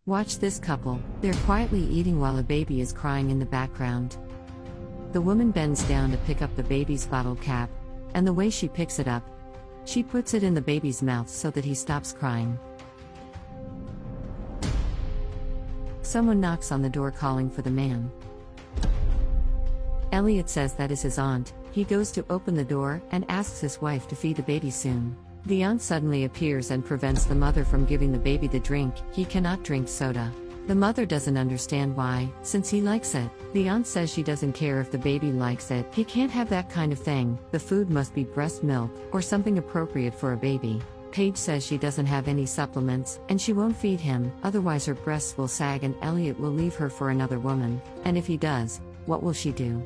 Watch this couple, they're quietly eating while a baby is crying in the background. The woman bends down to pick up the baby's bottle cap, and the way she picks it up, she puts it in the baby's mouth so that he stops crying. Someone knocks on the door calling for the man. Elliot says that is his aunt. He goes to open the door and asks his wife to feed the baby soon. The aunt suddenly appears and prevents the mother from giving the baby the drink. He cannot drink soda. The mother doesn't understand why, since he likes it. The aunt says she doesn't care if the baby likes it. He can't have that kind of thing. The food must be breast milk, or something appropriate for a baby. Paige says she doesn't have any supplements, and she won't feed him, otherwise her breasts will sag and Elliot will leave her for another woman. And if he does, what will she do?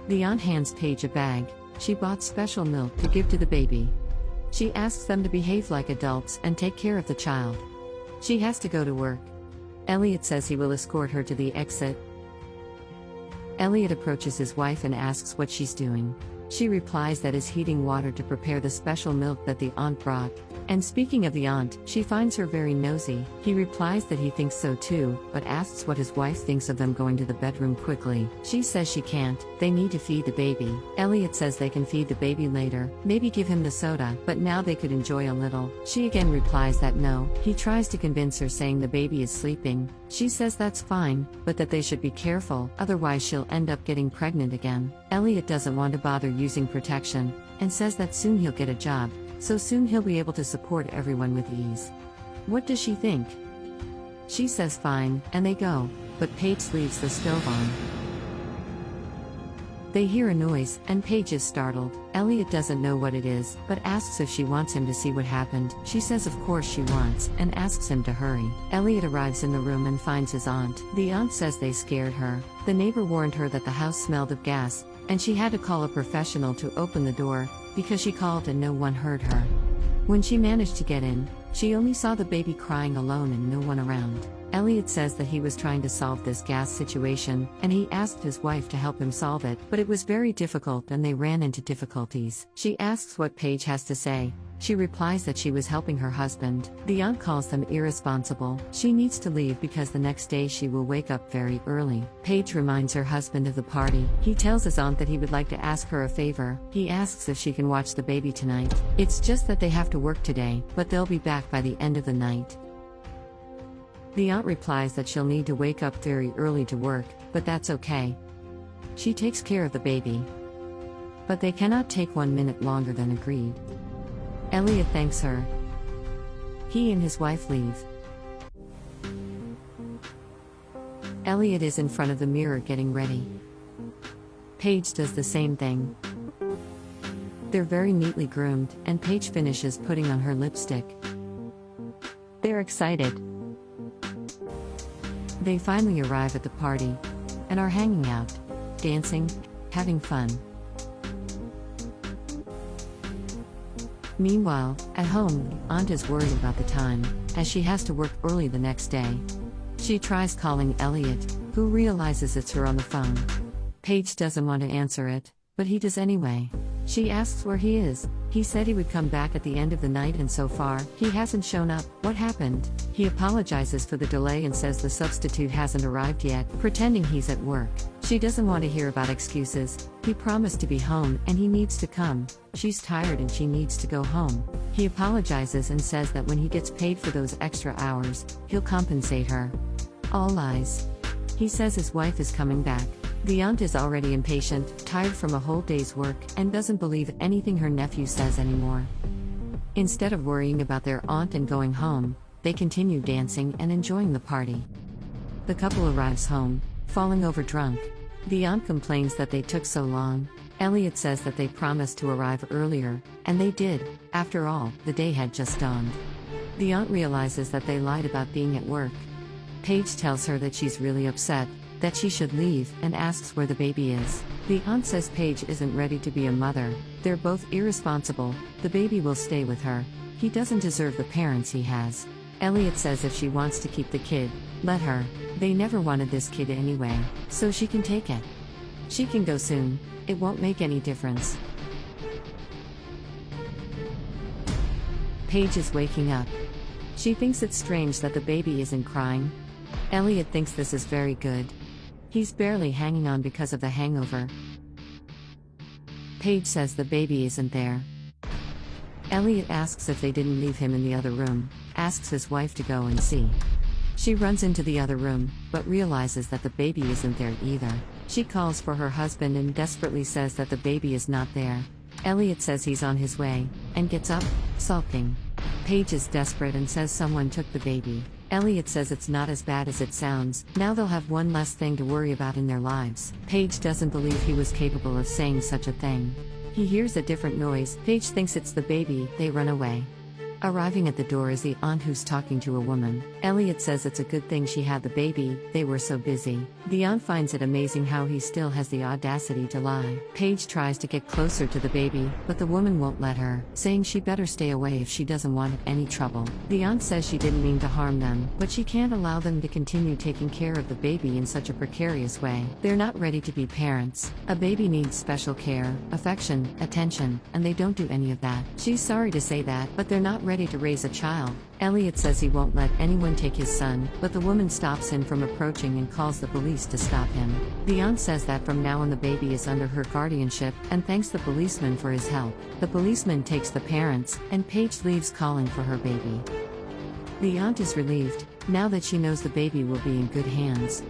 The aunt hands Paige a bag. She bought special milk to give to the baby. She asks them to behave like adults and take care of the child. She has to go to work. Elliot says he will escort her to the exit. Elliot approaches his wife and asks what she's doing. She replies that is heating water to prepare the special milk that the aunt brought. And speaking of the aunt, she finds her very nosy. He replies that he thinks so too, but asks what his wife thinks of them going to the bedroom quickly. She says she can't, they need to feed the baby. Elliot says they can feed the baby later, maybe give him the soda, but now they could enjoy a little. She again replies that no. He tries to convince her saying the baby is sleeping. She says that's fine, but that they should be careful, otherwise she'll end up getting pregnant again. Elliot doesn't want to bother using protection, and says that soon he'll get a job. So soon he'll be able to support everyone with ease. What does she think? She says fine, and they go, but Paige leaves the stove on. They hear a noise, and Paige is startled. Elliot doesn't know what it is, but asks if she wants him to see what happened. She says of course she wants, and asks him to hurry. Elliot arrives in the room and finds his aunt. The aunt says they scared her. The neighbor warned her that the house smelled of gas, and she had to call a professional to open the door, because she called and no one heard her. When she managed to get in, she only saw the baby crying alone and no one around. Elliot says that he was trying to solve this gas situation, and he asked his wife to help him solve it, but it was very difficult and they ran into difficulties. She asks what Paige has to say. She replies that she was helping her husband. The aunt calls them irresponsible. She needs to leave because the next day she will wake up very early. Paige reminds her husband of the party. He tells his aunt that he would like to ask her a favor. He asks if she can watch the baby tonight. It's just that they have to work today, but they'll be back by the end of the night. The aunt replies that she'll need to wake up very early to work, but that's okay. She takes care of the baby. But they cannot take 1 minute longer than agreed. Elliot thanks her. He and his wife leave. Elliot is in front of the mirror getting ready. Paige does the same thing. They're very neatly groomed, and Paige finishes putting on her lipstick. They're excited. They finally arrive at the party, and are hanging out, dancing, having fun. Meanwhile, at home, Aunt is worried about the time, as she has to work early the next day. She tries calling Elliot, who realizes it's her on the phone. Paige doesn't want to answer it, but he does anyway. She asks where he is. He said he would come back at the end of the night and so far, he hasn't shown up. What happened? He apologizes for the delay and says the substitute hasn't arrived yet, pretending he's at work. She doesn't want to hear about excuses. He promised to be home and he needs to come. She's tired and she needs to go home. He apologizes and says that when he gets paid for those extra hours, he'll compensate her. All lies. He says his wife is coming back. The aunt is already impatient, tired from a whole day's work, and doesn't believe anything her nephew says anymore. Instead of worrying about their aunt and going home, they continue dancing and enjoying the party. The couple arrives home, falling over drunk. The aunt complains that they took so long. Elliot says that they promised to arrive earlier, and they did. After all, the day had just dawned. The aunt realizes that they lied about being at work. Paige tells her that she's really upset, that she should leave, and asks where the baby is. The aunt says Paige isn't ready to be a mother. They're both irresponsible. The baby will stay with her. He doesn't deserve the parents he has. Elliot says if she wants to keep the kid, let her. They never wanted this kid anyway, so she can take it. She can go soon. It won't make any difference. Paige is waking up. She thinks it's strange that the baby isn't crying. Elliot thinks this is very good. He's barely hanging on because of the hangover. Paige says the baby isn't there. Elliot asks if they didn't leave him in the other room, asks his wife to go and see. She runs into the other room, but realizes that the baby isn't there either. She calls for her husband and desperately says that the baby is not there. Elliot says he's on his way, and gets up, sulking. Paige is desperate and says someone took the baby. Elliot says it's not as bad as it sounds, now they'll have one less thing to worry about in their lives. Paige doesn't believe he was capable of saying such a thing. He hears a different noise, Paige thinks it's the baby, they run away. Arriving at the door is the aunt who's talking to a woman. Elliot says it's a good thing she had the baby, they were so busy. The aunt finds it amazing how he still has the audacity to lie. Paige tries to get closer to the baby, but the woman won't let her, saying she better stay away if she doesn't want any trouble. The aunt says she didn't mean to harm them, but she can't allow them to continue taking care of the baby in such a precarious way. They're not ready to be parents. A baby needs special care, affection, attention, and they don't do any of that. She's sorry to say that, but they're not ready to raise a child. Elliot says he won't let anyone take his son, but the woman stops him from approaching and calls the police to stop him. The aunt says that from now on the baby is under her guardianship, and thanks the policeman for his help. The policeman takes the parents, and Paige leaves calling for her baby. The aunt is relieved, now that she knows the baby will be in good hands.